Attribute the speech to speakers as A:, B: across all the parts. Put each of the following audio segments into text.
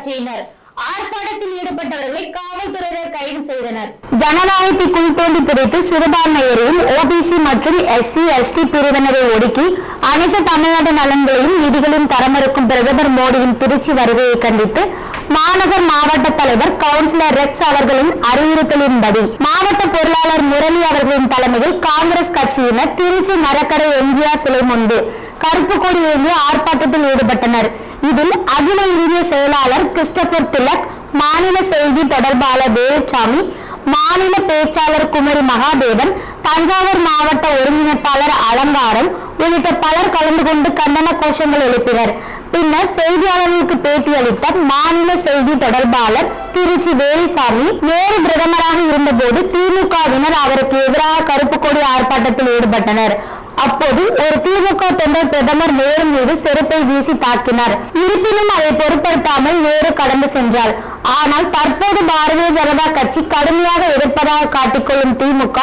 A: கட்சியினர் ஆர்ப்பாட்டத்தில் ஈடுபட்டவர்களை காவல்துறையினர் கைது செய்தனர். ஜனநாயகத்தை குழி தோண்டி புதைத்து சிறுபான்மையரையும் ஓபிசி மற்றும் எஸ்சி எஸ்டி பிரிவினரை ஒடுக்கி அனைத்து தமிழ்நாடு நலன்களையும் நிதிகளையும் தரமறுக்கும் பிரதமர் மோடியின் திருச்சி வருகையை கண்டித்து மாநகர் மாவட்ட தலைவர் கவுன்சிலர் ரெக்ஸ் அவர்களின் அறிவுறுத்தலின்படி மாவட்ட பொருளாளர் முரளி அவர்களின் தலைமையில் காங்கிரஸ் கட்சியினர் திருச்சி மரக்கரை எம்ஜிஆர் சிலை முன்பு கருப்பு கொடி ஏந்தி ஆர்ப்பாட்டத்தில் ஈடுபட்டனர். இதில் அகில இந்திய செயலாளர் கிறிஸ்டபர் திலக், மாநில செய்தி தொடர்பாளர் வேலுச்சாமி, மாநில பேச்சாளர் குமரி மகாதேவன், தஞ்சாவூர் மாவட்ட ஒருங்கிணைப்பாளர் அலங்காரம் உள்ளிட்ட பலர் கலந்து கொண்டு கண்டன கோஷங்கள் எழுப்பினர். பின்னர் செய்தியாளர்களுக்கு பேட்டியளித்த மாநில செய்தி தொடர்பாளர் திருச்சி வேலுசாமி, நேரு பிரதமராக இருந்தபோது திமுகவினர் அவருக்கு எதிராக கருப்பு கொடி ஆர்ப்பாட்டத்தில் ஈடுபட்டனர். அப்போது ஒரு திமுக தொண்டர் பிரதமர் நேரு மீது செருப்பை வீசி தாக்கினார். இருப்பினும் அதை பொருட்படுத்தாமல் நேரு கடந்து சென்றார். ஆனால் தற்போது பாரதிய ஜனதா கட்சி கடுமையாக எதிர்ப்பதாக காட்டிக்கொள்ளும் திமுக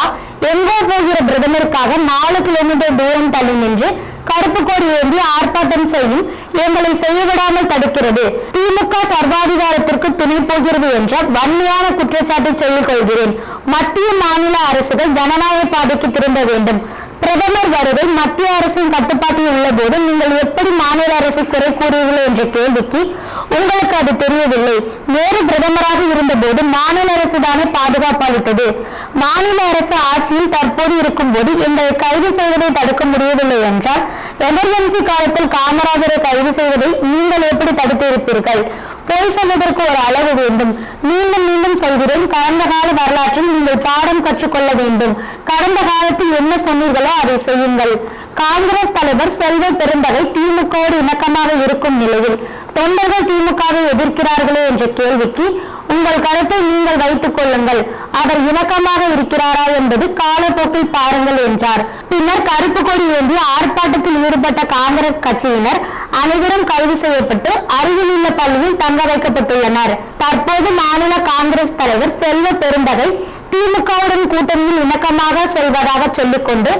A: எங்கோ போகிற பிரதமருக்காக 4 கிலோமீட்டர் தூரம் தள்ளி நின்று கருப்பு கொடி ஏந்தி ஆர்ப்பாட்டம் செய்யும் எங்களை செய்ய விடாமல் தடுக்கிறது. திமுக சர்வாதிகாரத்திற்கு துணை போகிறது என்ற வன்மையான குற்றச்சாட்டை சொல்லிக் கொள்கிறேன். மத்திய மாநில அரசுகள் ஜனநாயக பாதைக்கு திரும்ப வேண்டும். பிரதமர் வருகை மத்திய அரசின் கட்டுப்பாட்டில் உள்ள போது நீங்கள் எப்படி மாநில அரசை குறை கூறுவீர்கள் என்ற கேள்விக்கு உங்களுக்கு அது தெரியவில்லை. நேரு பிரதமராக இருந்தபோது மாநில அரசு தானே பாதுகாப்பு அளித்தது. மாநில அரசு ஆட்சியில் தற்போது இருக்கும் போது எங்களை கைது செய்வதை தடுக்க முடியவில்லை என்றால் எமர்ஜென்சி காலத்தில் காமராஜரை கைது செய்வதை நீங்கள் எப்படி தடுத்து இருப்பீர்கள்? பொய் சொல்வதற்கு ஒரு அளவு வேண்டும். மீண்டும் மீண்டும் சொல்கிறேன், கடந்த கால வரலாற்றில் நீங்கள் பாடம் கற்றுக்கொள்ள வேண்டும். கடந்த காலத்தில் என்ன சொன்னீர்களோ அதை செய்யுங்கள். காங்கிரஸ் தலைவர் செல்வ பெருந்தகை திமுகவோடு இணக்கமாக இருக்கும் நிலையில் தொண்டர்கள் திமுகவை எதிர்க்கிறார்களே என்ற கேள்விக்கு உங்கள் கருத்தை நீங்கள் வைத்துக் கொள்ளுங்கள். அவர் இணக்கமாக இருக்கிறாரா என்பது காலப்போக்கில் பாருங்கள் என்றார். பின்னர் கருப்பு கொடி ஏந்தி ஆர்ப்பாட்டத்தில் ஈடுபட்ட காங்கிரஸ் கட்சியினர் அனைவரும் கைது செய்யப்பட்டு அருகில் உள்ள பள்ளியில் தங்க வைக்கப்பட்டுள்ளனர். தற்போது மாநில காங்கிரஸ் தலைவர் செல்வ பெருந்தகை திமுகவுடன் கூட்டணியில் இணக்கமாக செல்வதாக சொல்லிக்கொண்டு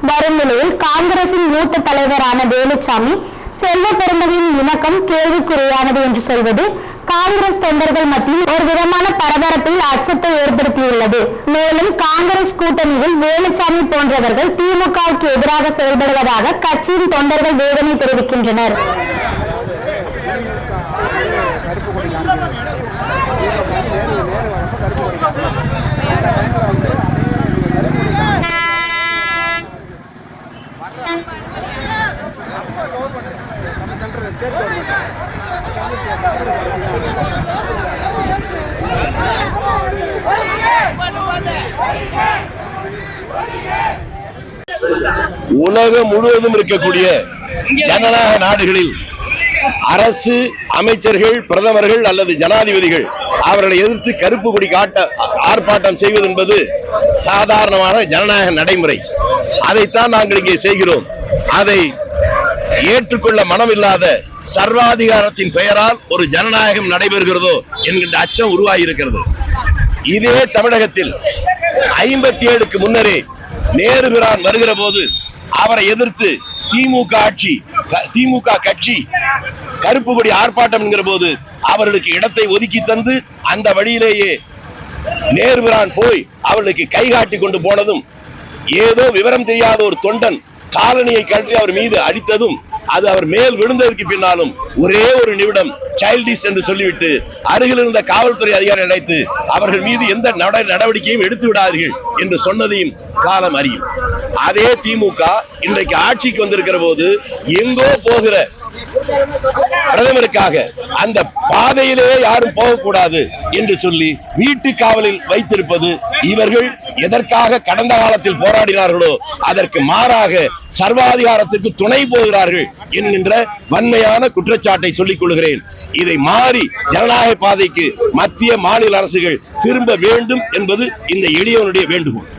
A: வரும் நிலையில் காங்கிரசின் மூத்த தலைவரான வேலுச்சாமி செல்வ பெருந்தகையின் இணக்கம் கேள்விக்குறியானது என்று சொல்வது காங்கிரஸ் தொண்டர்கள் மத்தியில் ஒரு விதமான பரபரப்பில் அச்சத்தை ஏற்படுத்தியுள்ளது. மேலும் காங்கிரஸ் கூட்டணியில் வேலுச்சாமி போன்றவர்கள் திமுகவுக்கு எதிராக செயல்படுவதாக கட்சியின் தொண்டர்கள் வேதனை தெரிவிக்கின்றனர்.
B: உலகம் முழுவதும் இருக்கக்கூடிய ஜனநாயக நாடுகளில் அரசு அமைச்சர்கள், பிரதமர்கள் அல்லது ஜனாதிபதிகள் அவர்களை எதிர்த்து கருப்பு கொடி காட்ட ஆர்ப்பாட்டம் செய்வது என்பது சாதாரணமான ஜனநாயக நடைமுறை. அதைத்தான் நாங்கள் இங்கே செய்கிறோம். அதை ஏற்றுக்கொள்ள மனமில்லாத சர்வாதிகாரத்தின் பெயரால் ஒரு ஜனநாயகம் நடைபெறுகிறதோ என்கின்ற அச்சம் உருவாகியிருக்கிறது. இதே தமிழகத்தில் 57க்கு முன்னரே நேரு பிரான் வருகிற போது அவரை எதிர்த்து திமுக கட்சி கருப்பு கொடி ஆர்ப்பாட்டம் என்கிற போது அவர்களுக்கு இடத்தை ஒதுக்கி தந்து அந்த வழியிலேயே நேரு பிரான் போய் அவர்களுக்கு கை காட்டி கொண்டு போனதும், ஏதோ விவரம் தெரியாத ஒரு தொண்டன் காலனியை கழற்றி அவர் மீது அடித்ததும், அது அவர் மேல் விழுந்ததற்கு பின்னாலும் ஒரே ஒரு நிமிடம் சைல்டிஷ் என்று சொல்லிவிட்டு அருகில் இருந்த காவல்துறை அதிகாரி அழைத்து அவர்கள் மீது எந்த நடவடிக்கையும் எடுத்து விடாதீர்கள் என்று சொன்னதையும் காலம் அறியும். அதே திமுக இன்றைக்கு ஆட்சிக்கு வந்திருக்கிற போது எங்கோ போகிற பிரதமருக்காக அந்த பாதையிலே யாரும் போகக்கூடாது என்று சொல்லி வீட்டு காவலில் வைத்திருப்பது இவர்கள் எதற்காக கடந்த காலத்தில் போராடினார்களோ அதற்கு மாறாக சர்வாதிகாரத்திற்கு துணை போகிறார்கள் என்கின்ற வன்மையான குற்றச்சாட்டை சொல்லிக் கொள்கிறேன். இதை மாறி ஜனநாயக பாதைக்கு மத்திய மாநில அரசுகள் திரும்ப வேண்டும் என்பது இந்த எளியவனுடைய வேண்டுகோள்.